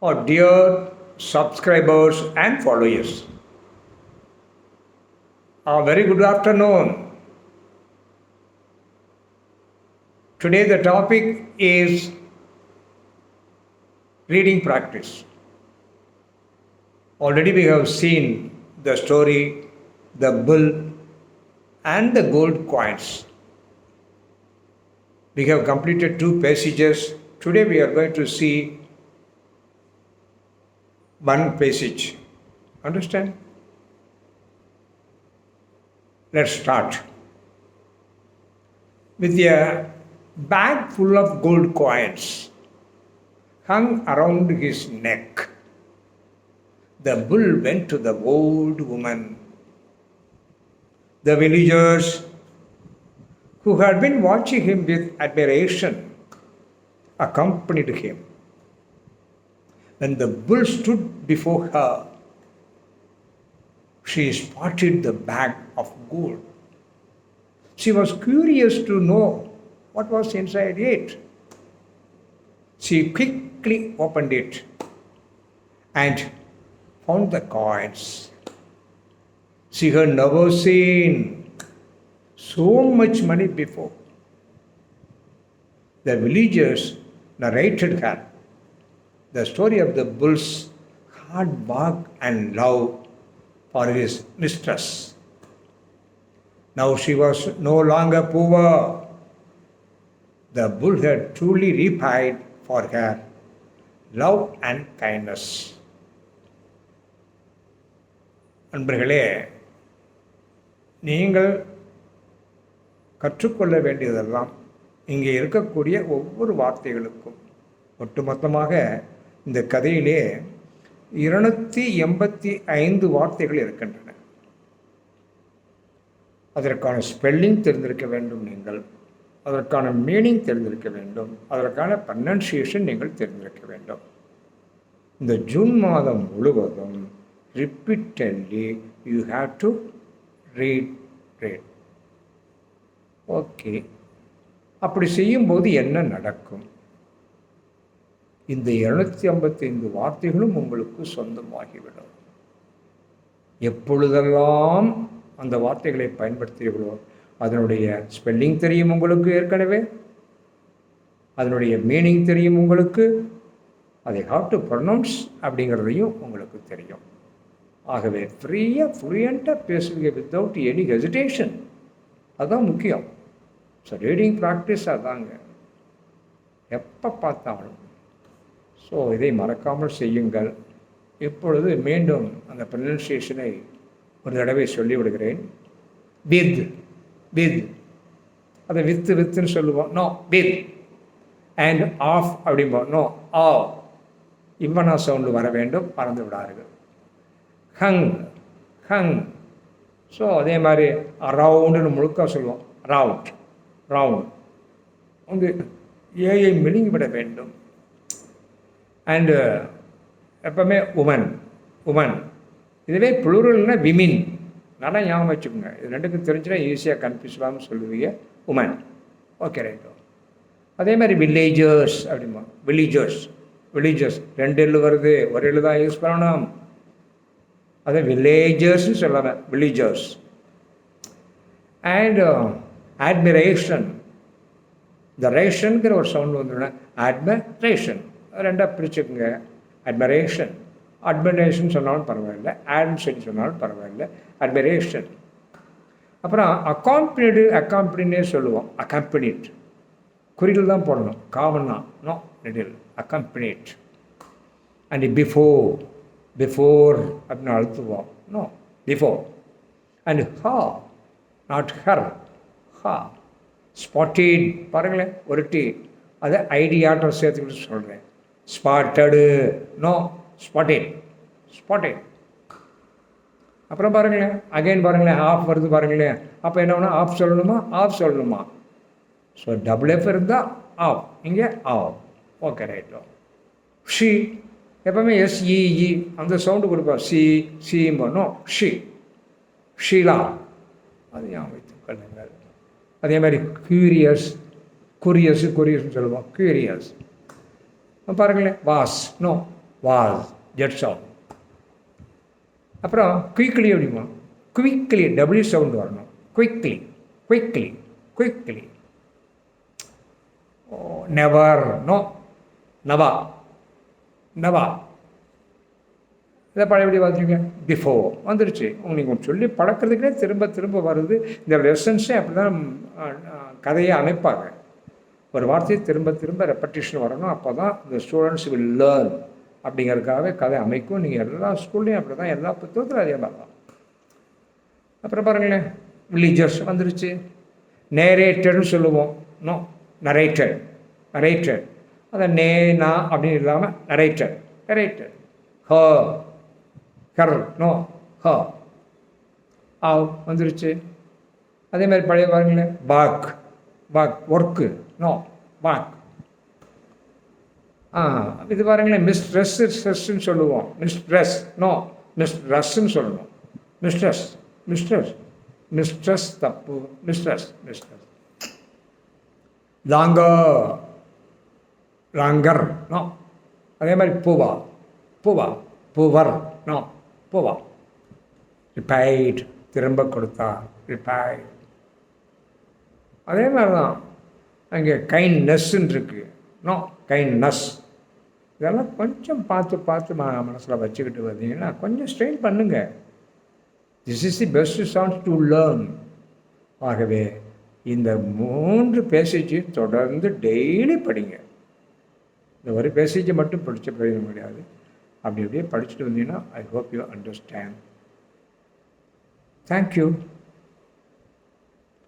Our dear subscribers and followers, a very good afternoon. Today the topic is reading practice. Already we have seen the story, the bull and the gold coins. We have completed 2 passages. Today we are going to see one passage. Understand? Let's start. With a bag full of gold coins hung around his neck, the bull went to the old woman. The villagers, who had been watching him with admiration, accompanied him. When the bull stood before her, she spotted the bag of gold. She was curious to know what was inside it. She quickly opened it and found the coins. She had never seen so much money before. The villagers narrated her the story of the bull's hard work and love for his mistress. Now she was no longer poor. The bull had truly repaid for her love and kindness. அன்பர்களே, நீங்கள் கற்றுக்கொள்ள வேண்டியதெல்லாம் இங்கே இருக்கக்கூடிய ஒவ்வொரு வார்த்தைகளுக்கும் ஒட்டுமொத்தமாக இந்த கதையிலே 285 வார்த்தைகள் இருக்கின்றன. அதற்கான ஸ்பெல்லிங் தெரிந்திருக்க வேண்டும் நீங்கள், அதற்கான மீனிங் தெரிந்திருக்க வேண்டும், அதற்கான ப்ரனன்சியேஷன் நீங்கள் தெரிந்திருக்க வேண்டும். இந்த ஜூன் மாதம் முழுவதும் repeatedly you have to read. Okay, அப்படி செய்யும்போது என்ன நடக்கும்? இந்த 255 வார்த்தைகளும் உங்களுக்கு சொந்தமாகிவிடும். எப்பொழுதெல்லாம் அந்த வார்த்தைகளை பயன்படுத்துகிறீர்களோ அதனுடைய ஸ்பெல்லிங் தெரியும் உங்களுக்கு, ஏற்கனவே அதனுடைய மீனிங் தெரியும் உங்களுக்கு, அதை ஹவ் டு ப்ரொனவுன்ஸ் அப்படிங்கிறதையும் உங்களுக்கு தெரியும். ஆகவே ஃப்ரீயாக ஃப்ளூயண்ட்டாக பேசுவீங்க வித்தவுட் எனி ஹெசிடேஷன். அதுதான் முக்கியம். ஸோ ரீடிங் ப்ராக்டிஸ் அதாங்க, எப்போ பார்த்தாலும். ஸோ இதை மறக்காமல் செய்யுங்கள். இப்பொழுது மீண்டும் அந்த ப்ரனன்சியேஷனை ஒரு தடவை சொல்லிவிடுகிறேன். வித் வித், அதை வித்துன்னு சொல்லுவோம். No, with. அண்ட் ஆஃப் அப்படிம்போம். நோ, ஆ. இவ்வனா சவுண்டு வர வேண்டும், மறந்து விடார்கள். ஹங் ஹங். ஸோ அதே மாதிரி அரவுண்டுன்னு முழுக்க சொல்லுவோம். ரவுண்ட் ரவுண்ட் வந்து ஏஐ மெழுங்கி விட வேண்டும். அண்டு எப்பவுமே உமன் உமன். இதுவே ப்ளூரல்னால் விமின். நல்லா ஞாபகம் வச்சுக்கோங்க. இது ரெண்டுக்கும் தெரிஞ்சுன்னா ஈஸியாக கன்ஃபியூஸ் ஆகாமல் சொல்லுவீங்க. உமன். ஓகே, ரைட்டோ. அதே மாதிரி வில்லேஜர்ஸ் அப்படிமா. வில்லேஜர்ஸ் வில்லேஜர்ஸ் 2 எள்ளு வருது, ஒரு எள்ளு தான் யூஸ் பண்ணணும். அதை வில்லேஜர்ஸ்னு சொல்லலாம். வில்லேஜர்ஸ். And admiration. இந்த ரேஷனுங்கிற ஒரு சவுண்ட் வந்துடுனா அட்மிரேஷன். 2ஆக பிரிச்சுக்குங்க. அட்மிரேஷன். அட்மிரேஷன் சொன்னாலும் பரவாயில்லை, ஆட்மிஷன் சொன்னாலும் பரவாயில்லை. அட்மிரேஷன். அப்புறம் அக்காம்பனினே சொல்லுவோம். அக்கம்பனிட். குறிகள் தான் போடணும், காமன்னா நோ நெடில். அக்கம்பனிட். அண்ட் பிஃபோர் அப்படின்னு அழுத்துவோம். No, before. அண்ட் ஹா, நாட் ஹர், ஹா. ஸ்பாட்டட் பாருங்களேன், ஒரு டி. அதை ஐடியாட்டம் சேர்த்துக்கிட்டு சொல்கிறேன். Spotted, no, spotted spotted. அப்புறம் பாருங்களேன், அகைன் பாருங்களேன், ஆஃப் வருது பாருங்களேன். அப்போ என்ன வேணால் ஆஃப் சொல்லணுமா, ஆஃப் சொல்லணுமா? ஸோ டபுள் எஃப் இருந்தால் ஆஃப், இங்கே ஆஃப். ஓகே, ரைட்டோ. ஷி எப்போவுமே எஸ்இஇ அந்த சவுண்டு கொடுப்போம். சிம்போனோ ஷி, ஷீலா. அது ஞாபகம் வைத்துக் கொள்ளுங்கள். அதே மாதிரி கியூரியஸ், கொரியஸ்ன்னு சொல்லுவோம். கியூரியஸ் பாருங்களேன். Was, no was, zed sound. அப்புறம் குயிக்லி அப்படிமா, குவிக்லி டபிள்யூ சவுண்ட் வரணும். Quickly, quickly, quickly. Never, no, நவா, நவா. இதை பழையபடி பார்த்துருங்க. பிஃபோர் வந்துருச்சு. நீங்கள் சொல்லி பழக்கிறதுக்கே திரும்ப திரும்ப வருது. இந்த லெசன்ஸே அப்படி தான் கதையை அமைப்பாங்க. ஒரு வார்த்தையை திரும்ப திரும்ப ரெப்படிஷன் வரணும். அப்போ தான் இந்த ஸ்டூடெண்ட்ஸ் வில் லேர்ன் அப்படிங்கிறதுக்காகவே கதை அமைக்கும். நீங்கள் எல்லா ஸ்கூல்லையும் அப்படி தான், எல்லா புத்தகத்திலும் அதே மாதிரி தான். அப்புறம் பாருங்களேன், வில்லேஜர்ஸ் வந்துருச்சு. நேரேட்டட்னு சொல்லுவோம். No, narrated, narrated. அதை நா அப்படின்னு இல்லாமல் நரேட்டட், நரேட்டட். ஹ, ஹர், நோ, ஹ, ஆவ் வந்துருச்சு. அதே மாதிரி பழைய பாருங்களேன், பாக், பாக், ஒர்க்கு, நோ, பாக். இது பாருங்களேன், மிஸ்ட்ரெஸ், ஸ்ட்ரெஸ்ன்னு சொல்லுவோம். மிஸ்ட்ரெஸ், நோ, மிஸ்ட்ரெஸ்ன்னு சொல்லணும். மிஸ்ட்ரெஸ், மிஸ்ட்ரெஸ், மிஸ்ட்ரெஸ் தப்பு, mistress, mistress. Longer, longer, no. அதே மாதிரி பூவா, பூவா, பூவர், நோ, பூவா. ரிப்பைட், திரும்ப கொடுத்தா, ரிப்பைட். அதே மாதிரி தான் அங்கே கைண்ட்னஸ்ன்னு இருக்குது. No, kindness. இதெல்லாம் கொஞ்சம் பார்த்து பார்த்து மனசில் வச்சுக்கிட்டு வந்தீங்கன்னா கொஞ்சம் ஸ்ட்ரெயின் பண்ணுங்க. This is the best chance to learn. ஆகவே இந்த 3 பேசேஜை தொடர்ந்து டெய்லி படிங்க. இந்த ஒரு பேசேஜை மட்டும் படித்த பிரயோஜனம் கிடையாது. அப்படி அப்படியே படிச்சுட்டு வந்தீங்கன்னா I hope you understand. Thank you.